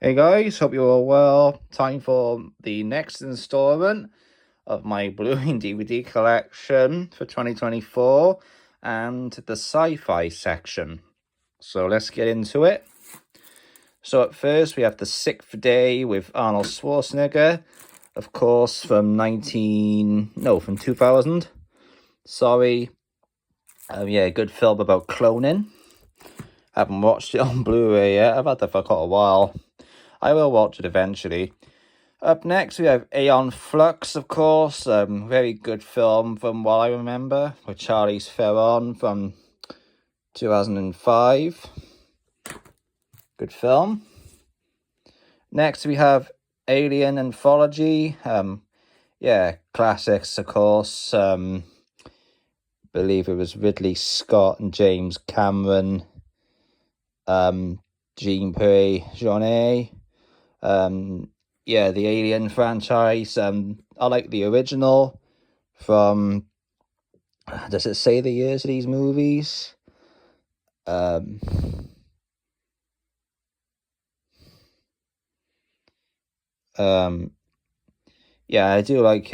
Hey guys, hope you're all well. Time for the next installment of my Blu Ray and DVD collection for 2024 and the sci-fi section. So let's get into it. So at first we have The Sixth Day with Arnold Schwarzenegger, of course from 2000. Sorry. Yeah, good film about cloning. Haven't watched it on Blu-ray yet. I've had that for quite a while. I will watch it eventually. Up next, we have Aeon Flux, of course. Very good film from what I remember, with Charlize Theron from 2005. Good film. Next, we have Alien Anthology. Yeah, classics, of course. Believe it was Ridley Scott and James Cameron. Jean Pierre Jeunet. Yeah, the Alien franchise. I like the original from, does it say the years of these movies? Yeah, I do like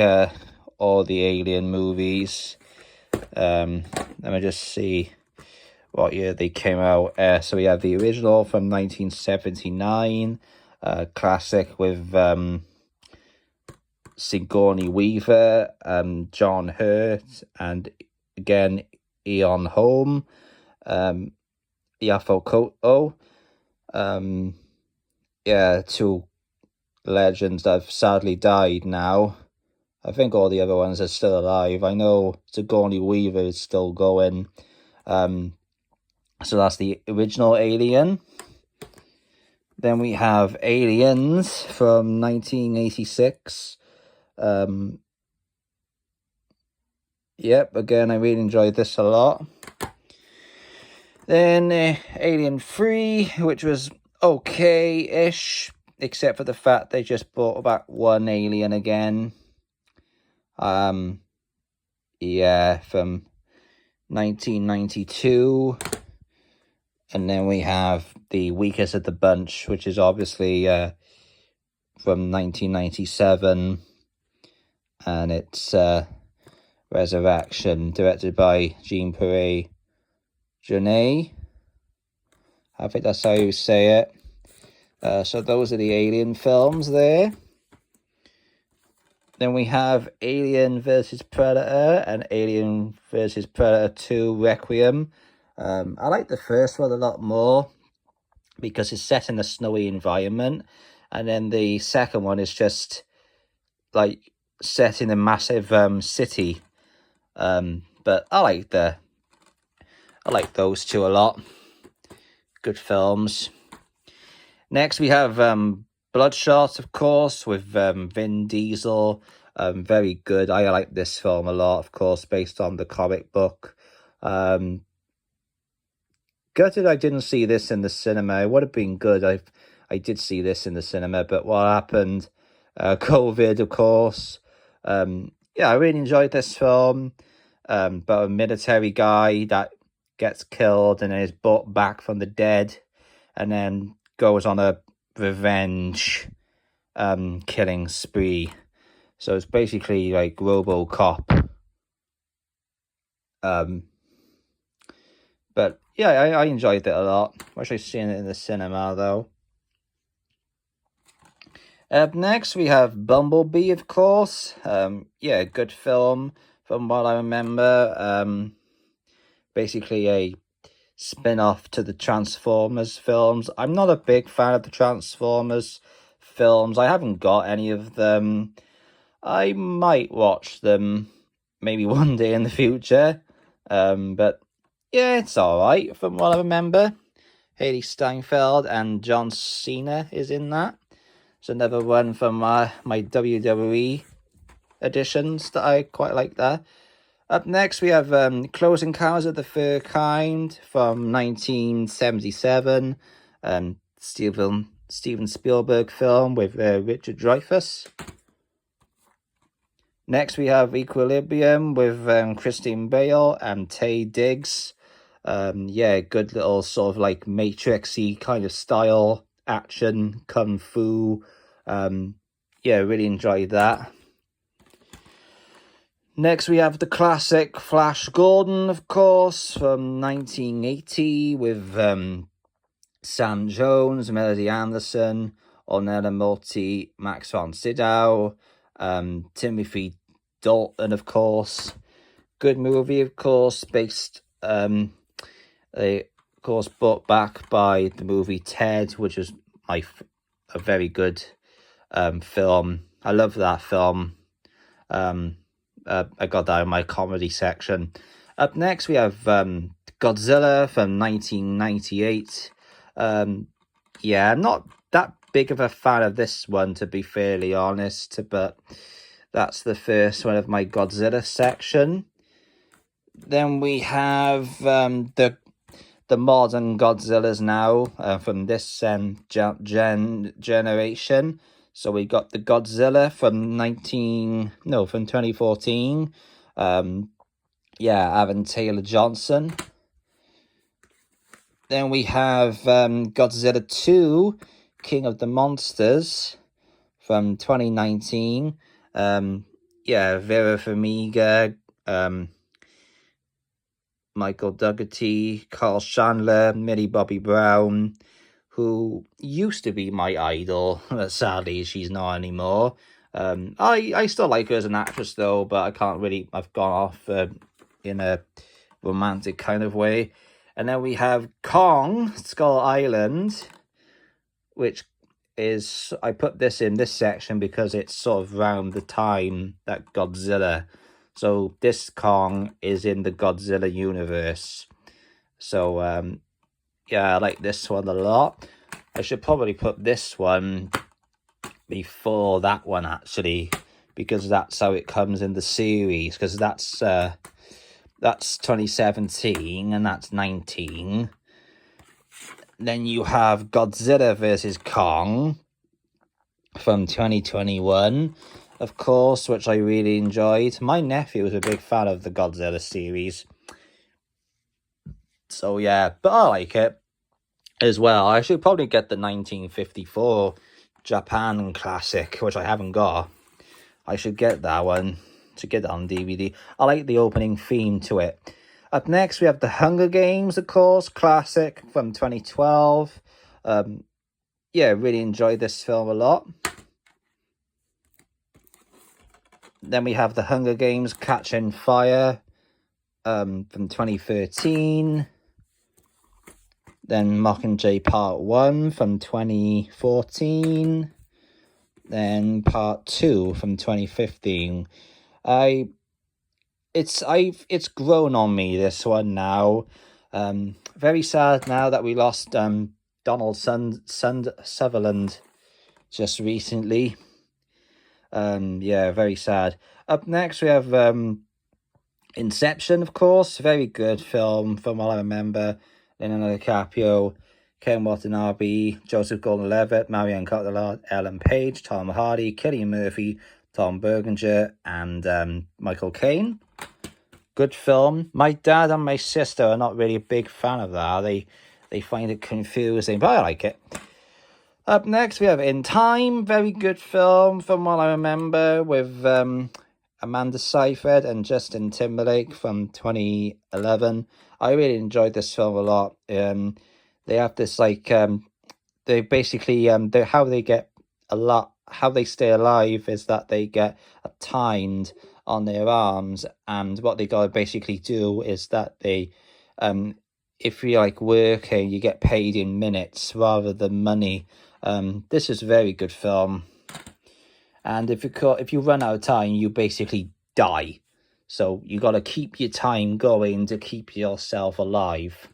all the Alien movies. Let me just see what year they came out. So we have the original from 1979, classic with Sigourney Weaver, John Hurt, and again Ian Holm, Yaphet Kotto. Yeah, two legends that have sadly died now. I think all the other ones are still alive. I know Sigourney Weaver is still going. So that's the original Alien. Then we have Aliens from 1986. Yep, again, I really enjoyed this a lot. Then Alien 3, which was okay-ish, except for the fact they just brought back one alien again. Yeah, from 1992. And then we have the weakest of the bunch, which is obviously from 1997. And it's Resurrection, directed by Jean Pierre Jeunet. I think that's how you say it. So those are the Alien films there. Then we have Alien vs. Predator and Alien vs. Predator 2 Requiem. I like the first one a lot more because it's set in a snowy environment, and then the second one is just like set in a massive city. But I like those two a lot. Good films. Next we have Bloodshot, of course, with Vin Diesel. Very good. I like this film a lot, of course, based on the comic book. Gutted I didn't see this in the cinema. It would have been good. I did see this in the cinema, but what happened? COVID, of course. Yeah, I really enjoyed this film. About a military guy that gets killed and then is brought back from the dead, and then goes on a revenge killing spree. So it's basically like RoboCop. But yeah, I enjoyed it a lot. Wish I'd seen it in the cinema though. Up next we have Bumblebee, of course. Yeah, good film from what I remember. Basically a spin-off to the Transformers films. I'm not a big fan of the Transformers films. I haven't got any of them. I might watch them maybe one day in the future. But yeah, it's alright from what I remember. Haley Steinfeld and John Cena is in that. It's another one from my WWE editions that I quite like there. Up next, we have Close Encounters of the Third Kind from 1977. Steven Spielberg film with Richard Dreyfuss. Next, we have Equilibrium with Christine Bale and Taye Diggs. Yeah, good little sort of like Matrix-y kind of style action, kung fu. Yeah, really enjoyed that. Next, we have the classic Flash Gordon, of course, from 1980 with Sam Jones, Melody Anderson, Ornella Multi, Max von Sydow, Timothy Dalton, of course. Good movie, of course, based, of course, brought back by the movie Ted, which is a very good film. I love that film. I got that in my comedy section. Up next, we have Godzilla from 1998. Yeah, I'm not that big of a fan of this one, to be fairly honest, but that's the first one of my Godzilla section. Then we have the modern Godzillas now from this generation. So we got the Godzilla from 2014. Yeah, Aaron Taylor Johnson. Then we have Godzilla 2, King of the Monsters from 2019. Yeah, Vera Farmiga, Michael Dougherty, Carl Chandler, Millie Bobby Brown, who used to be my idol, but sadly she's not anymore. I still like her as an actress though, but I can't really, I've gone off in a romantic kind of way. And then we have Kong, Skull Island, which is, I put this in this section because it's sort of around the time that Godzilla. So this Kong is in the Godzilla universe. So, yeah, I like this one a lot. I should probably put this one before that one, actually, because that's how it comes in the series, because that's 2017 and that's 19. Then you have Godzilla versus Kong from 2021, of course, which I really enjoyed. My nephew was a big fan of the Godzilla series. So yeah, but I like it as well. I should probably get the 1954 Japan classic, which I haven't got. I should get that one to get it on DVD. I like the opening theme to it. Up next, we have The Hunger Games, of course, classic from 2012. Yeah, really enjoyed this film a lot. Then we have The Hunger Games Catching Fire from 2013. Then Mockingjay Part 1 from 2014. Then Part 2 from 2015. It's grown on me, this one now. Very sad now that we lost Donald Sutherland just recently. Yeah, very sad. Up next we have Inception, of course. Very good film from what I remember. Leonardo DiCaprio, Ken Watanabe, Joseph Gordon-Levitt, Marion Cotillard, Ellen Page, Tom Hardy, Cillian Murphy, Tom Berginger, and Michael Caine. Good film. My dad and my sister are not really a big fan of that. They find it confusing, but I like it. Up next, we have In Time. Very good film from what I remember, with Amanda Seyfried and Justin Timberlake from 2011. I really enjoyed this film a lot. They have this they basically how they stay alive is that they get timed on their arms, and what they gotta basically do is that they if you're working, you get paid in minutes rather than money. This is a very good film, and if you run out of time, you basically die. So you got to keep your time going to keep yourself alive.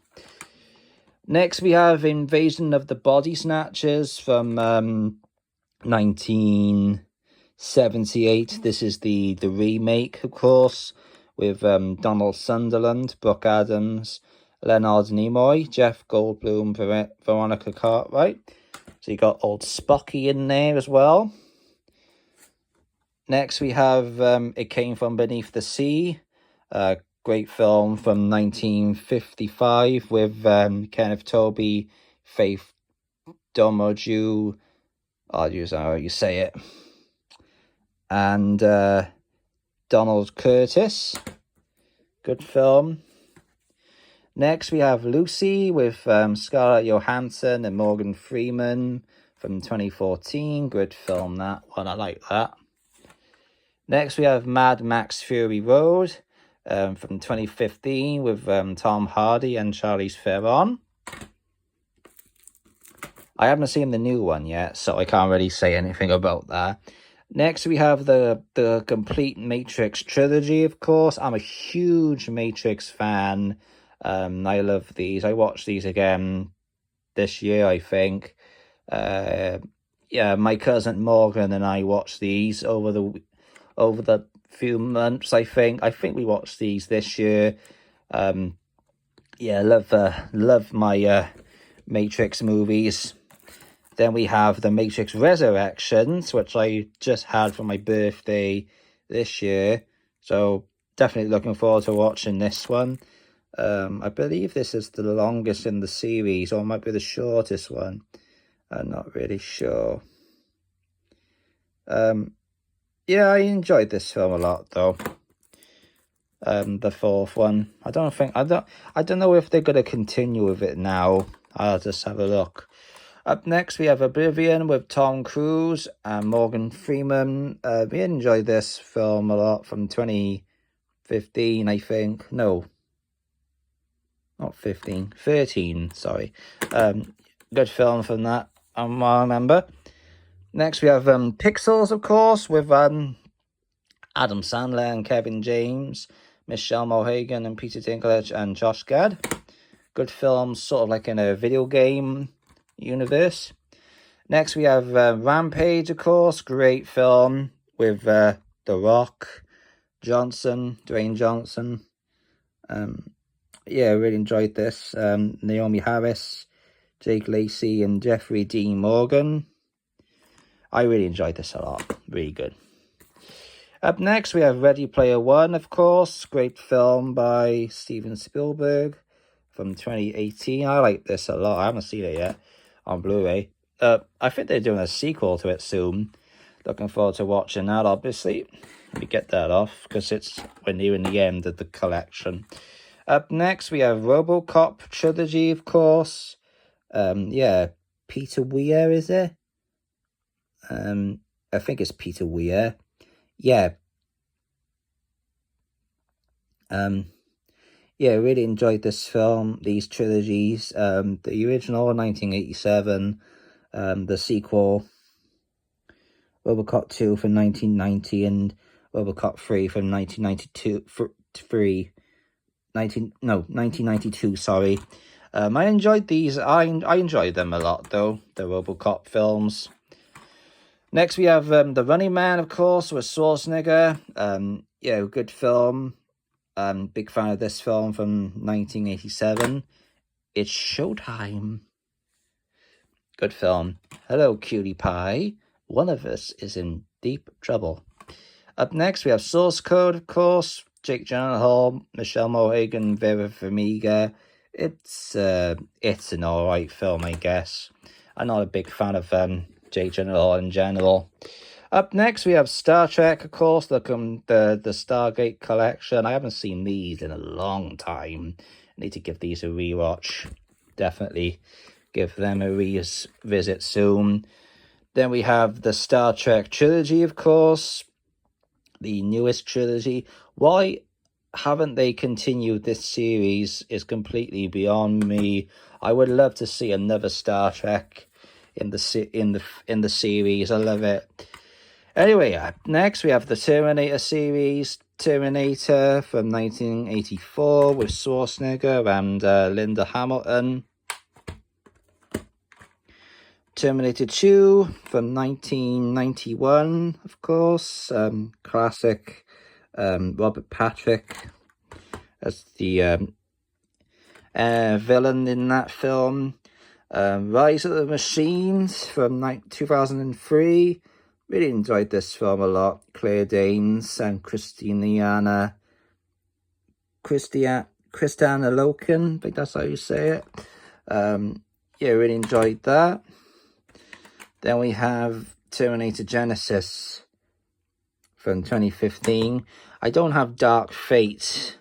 Next, we have Invasion of the Body Snatchers from 1978. This is the remake, of course, with Donald Sutherland, Brooke Adams, Leonard Nimoy, Jeff Goldblum, Veronica Cartwright. So you got old Spocky in there as well. Next, we have It Came From Beneath the Sea, a great film from 1955 with Kenneth Tobey, Faith Domoju, I'll use how you say it, and Donald Curtis. Good film. Next, we have Lucy with Scarlett Johansson and Morgan Freeman from 2014. Good film, that one. I like that. Next, we have Mad Max Fury Road from 2015 with Tom Hardy and Charlize Theron. I haven't seen the new one yet, so I can't really say anything about that. Next, we have the complete Matrix trilogy, of course. I'm a huge Matrix fan. I love these. I watched these again this year, I think. Yeah, my cousin Morgan and I watched these over the few months, I think. I think we watched these this year. Yeah, love my Matrix movies. Then we have the Matrix Resurrections, which I just had for my birthday this year. So definitely looking forward to watching this one. I believe this is the longest in the series, or it might be the shortest one. I'm not really sure. Yeah, I enjoyed this film a lot, though. The fourth one. I don't know if they're gonna continue with it now. I'll just have a look. Up next, we have Oblivion with Tom Cruise and Morgan Freeman. We enjoyed this film a lot from 2015, I think. No, not 15, 13, sorry. Good film from that, I remember. Next, we have Pixels, of course, with Adam Sandler and Kevin James, Michelle Mulligan and Peter Dinklage and Josh Gad. Good film, sort of like in a video game universe. Next, we have Rampage, of course. Great film with The Rock, Dwayne Johnson. Yeah, I really enjoyed this. Naomi Harris, Jake Lacey, and Jeffrey Dean Morgan. I really enjoyed this a lot. Really good. Up next, we have Ready Player One, of course. Great film by Steven Spielberg from 2018. I like this a lot. I haven't seen it yet on Blu-ray. I think they're doing a sequel to it soon. Looking forward to watching that, obviously. Let me get that off, because we're nearing the end of the collection. Up next, we have RoboCop trilogy, of course. Yeah, Peter Weir, is it? I think it's Peter Weir. Yeah. Yeah, really enjoyed this film, these trilogies. The original, 1987. The sequel, RoboCop 2 from 1990, and RoboCop 3 from 1992, sorry. I enjoyed these. I enjoyed them a lot, though, the RoboCop films. Next, we have The Running Man, of course, with Schwarzenegger. Yeah, good film. Big fan of this film from 1987. It's showtime. Good film. Hello, cutie pie. One of us is in deep trouble. Up next, we have Source Code, of course. Jake Gyllenhaal, Michelle Mulligan, Vera Farmiga. It's an alright film, I guess. I'm not a big fan of Jake Gyllenhaal in general. Up next, we have Star Trek, of course, the Stargate collection. I haven't seen these in a long time. I need to give these a rewatch. Definitely give them a revisit soon. Then we have the Star Trek trilogy, of course. The newest trilogy. Why haven't they continued this series is completely beyond me. I would love to see another Star Trek in the series. I love it. Anyway, up next we have the Terminator series. Terminator from 1984 with Schwarzenegger and Linda Hamilton. Terminator 2 from 1991, of course. Classic. Robert Patrick as the villain in that film. Rise of the Machines from 2003. Really enjoyed this film a lot. Claire Danes and Kristanna Loken. I think that's how you say it. Yeah, really enjoyed that. Then we have Terminator Genesis from 2015. I don't have Dark Fate.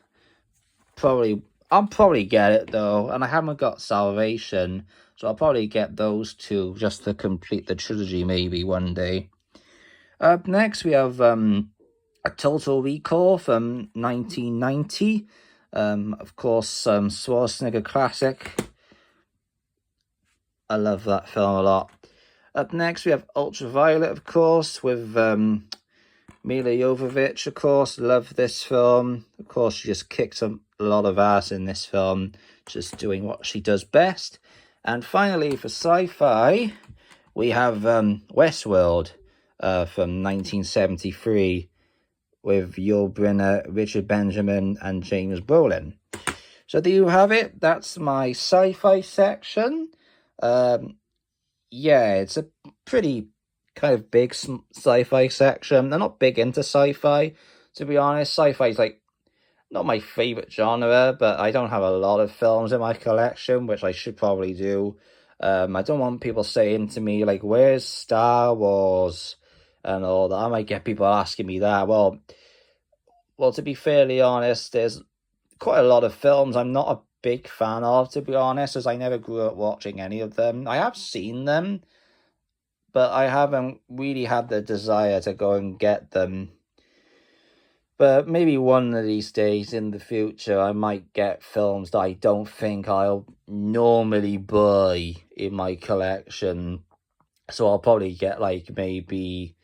I'll probably get it though, and I haven't got Salvation, so I'll probably get those two just to complete the trilogy maybe one day. Up next, we have a Total Recall from 1990. Of course, Schwarzenegger classic. I love that film a lot. Up next, we have Ultraviolet, of course, with Mila Jovovich, of course. Love this film. Of course, she just kicks a lot of ass in this film, just doing what she does best. And finally, for sci-fi, we have Westworld from 1973 with Yul Brynner, Richard Benjamin, and James Brolin. So there you have it. That's my sci-fi section. Yeah, it's a pretty kind of big sci-fi section. I'm not big into sci-fi, to be honest. Sci-fi is like not my favorite genre, but I don't have a lot of films in my collection, which I should probably do. I don't want people saying to me like, "Where's Star Wars?" and all that. I might get people asking me that. Well, to be fairly honest, there's quite a lot of films I'm not a big fan of, to be honest, as I never grew up watching any of them. I have seen them, but I haven't really had the desire to go and get them. But maybe one of these days in the future, I might get films that I don't think I'll normally buy in my collection. So I'll probably get like maybe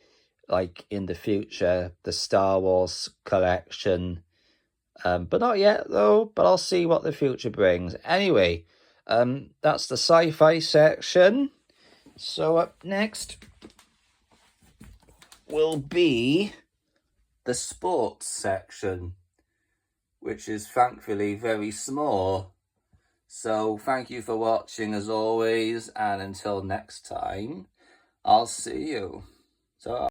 like in the future the Star Wars collection. But not yet though, but I'll see what the future brings. Anyway, that's the sci-fi section. So up next will be the sports section, which is thankfully very small. So thank you for watching as always, and until next time, I'll see you. So